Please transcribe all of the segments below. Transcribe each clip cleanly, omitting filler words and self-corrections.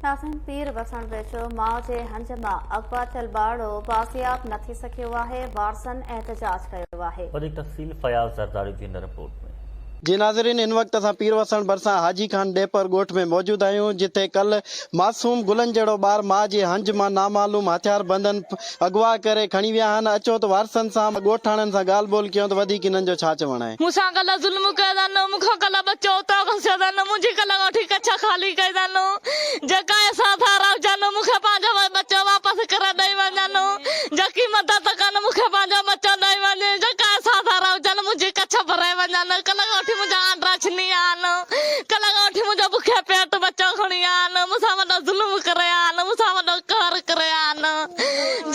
नाज़रीन, पीर वसण वेझो माउ जे हंज मां अगवा थियल ॿारड़ो बाज़ियाब न थी सघियो आहे। वारसनि एहतजाज कयो आहे। वधीक तफ़सील फयाज़ ज़रदारी जी हिन रिपोर्ट में। जी नाज़रीन, इन वक्त असां पीर वसण भरिसां हाजी खान डेपर ॻोठ में मौजूद आहियूं, जिथे कल मासूम गुलन जहिड़ो ॿार माउ जे हंज मां नामालूम हथियार बंदन अगवा करे खणी विया आहिनि। अचो त वारसनि सां ॻोठाणनि सां ॻाल्हि ॿोल कयूं त वधीक इन्हनि जो छा चवणु आहे। मूंसां कल्ह ज़ुल्म कयो अथनि, मूंखां कल्ह बचो उतां खसियो अथनि, मुंहिंजी कल्ह वठी कच्छ ख़ाली कई अथनि। जेका असां था रहजनि मूंखे पंहिंजो बचो वापसि करे ॾेई वञनि, जेकी मदद कनि मूंखे पंहिंजो बचो ॾेई वञे। जेका असां था रहजनि मुंहिंजी कच्छ भराए वञनि। कल्ह वठी मुंहिंजा आंडा छिनी आहिनि, कल्ह वठी मुंहिंजो बुखे पेट बचो खणी आहिनि, मूंसां वॾो ज़ुल्म करे आहिनि, मूंसां वॾो कहर करे आहिनि।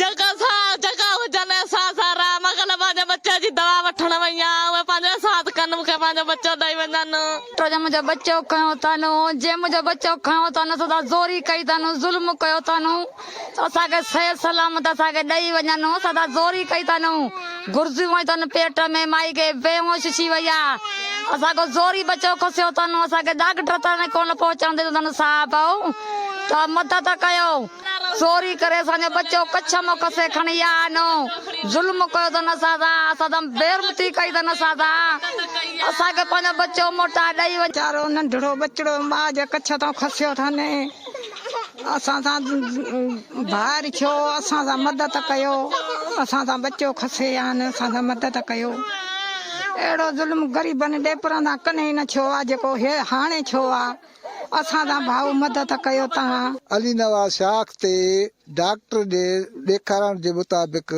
जेका हुजनि असां सां मां कल्ह पंहिंजे बचे जी दवा वठण वई आहियां, उहे पंहिंजो साथ कनि मूंखे पंहिंजो बचो ॾेई वञनि। मुंहिंजो बचो खयो अथनि, जे मुंहिंजो बचो खयो अथनि सदा ज़ोरी कई अथनि, ज़ुल्म कयो अथनि, असांखे सही सलामत असांखे ॾेई वञनि, सदा ज़ोरी कई अथनि, घुर्जियूं वई अथनि पेट में, माई खे बेहोश थी वई आहे। असांखे ज़ोरी बचो खसियो अथनि, असांखे डॉक्टर ताईं कोन पहुचण ॾिनो अथनि साहिब, त मदद कयो। ज़ोरी करे असांजो बचो कच्छ मां कसे खणी आहिनि, ज़ुल्म कयो अथनि असां सां, असां बेरमती कई अथनि असां सां, असांखे पंहिंजो बचो मोटा ॾेई वञ। वीचारो नंढड़ो बचड़ो माउ जे कच्छ तां खसियो अथनि, असां सां भार थियो, असां सां मदद कयो, असां सां बचो खसे आहिनि, असां सां मदद कयो। अहिड़ो ज़ुल्म ग़रीबनि डेपरनि सां कॾहिं न थियो आहे जेको हाणे थियो आहे। असां सां भाऊ मदद कयो तव्हां। अली नवाज़ शाख ते डॉक्टर जे ॾेखारण जे मुताबिक़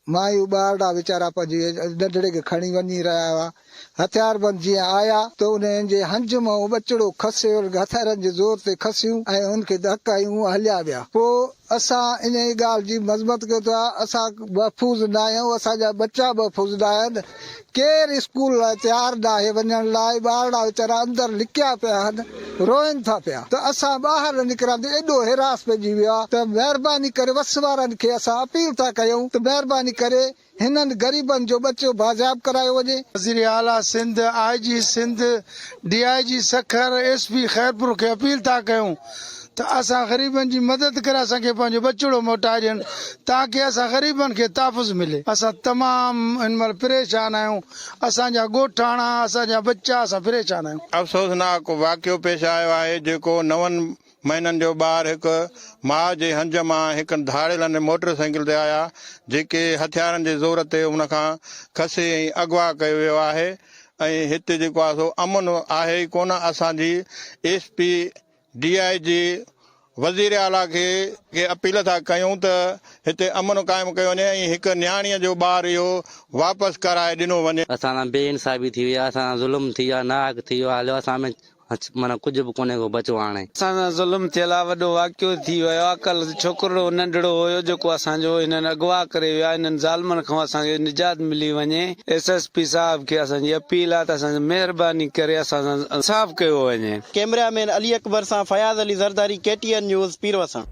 मायूं ॿारड़ा वीचारा पंहिंजे नंढड़े खे खणी वञी रहिया हुआ। हथियार बंद जीअं आया त उन्हनि जे हंज मां बचड़ो खसियो, हथियारनि जे ज़ोर ते खसियूं ऐं उनखे धकायूं, हलिया विया। पोइ असां इन ॻाल्हि जी मज़मत कयो था, असां महफ़ूज़ न आहियूं, असांजा बच्चा महफ़ूज़ न आहिनि, केरु स्कूल लाइ तयारु न आहे वञण लाइ। ॿारड़ा वीचारा अंदरि लिकिया पिया आहिनि, रोइनि था पिया, त असां ॿाहिरि निकिरां त एॾो हिरास पइजी वियो आहे त महिरबानी करे वस वारनि खे असां अपील था कयूं त महिरबानी करे हिननि ग़रीबनि जो बचो बाज़ाब करायो वञे। वज़ीर आला Sindh, IG Sindh, DIG Sukkur, SP Khairpur खे अपील था कयूं त असां ग़रीबनि जी मदद करे असांखे पंहिंजो बचड़ो मोटाए ॾियनि, ताकी असां ग़रीबनि खे तहफ़ुज़ मिले। असां तमामु हिन महिल परेशान आहियूं, असांजा ॻोठाणा, असांजा बच्चा, असां परेशान आहियूं। अफ़सोसनाक वाक़ियो पेश आयो आहे, जेको 9 महीननि जो ॿारु हिकु माउ जे हंज मां हिकु धाड़ेल मोटरसाइकिल ते आया, जेके हथियारनि जे ज़ोर ते उनखां खसे ऐं अगवा कयो वियो आहे। ऐं हिते जेको आहे सो अमन आहे ई कोन। असांजी SP DIG वज़ीर आला खे अपील था कयूं त हिते अमन क़ाइमु कयो वञे ऐं हिकु न्याणीअ जो ॿारु इहो वापसि कराए ॾिनो वञे। असां सां बेइंसाफ़ी थी वई आहे, असां सां ज़ुल्म थी वियो आहे, नाहक थी वियो आहे, हलियो असां में माना कुझु बि कोन्हे को बचो। हाणे असां सां ज़ुल्म थियल आहे, वॾो वाक़ियो थी वियो आहे। कल्ह छोकिरो नंढड़ो हुयो जेको असांजो हिननि अगवा करे विया, हिननि ज़ालमनि खां असांखे निजात मिली वञे। SSP साहिब खे असांजी अपील आहे त असांजी महिरबानी करे असां सां इंसाफ़ कयो वञे। कैमरामैन अली अकबर सां फयाज़ अली ज़रदारी, KTN न्यूज़, पीर वसण।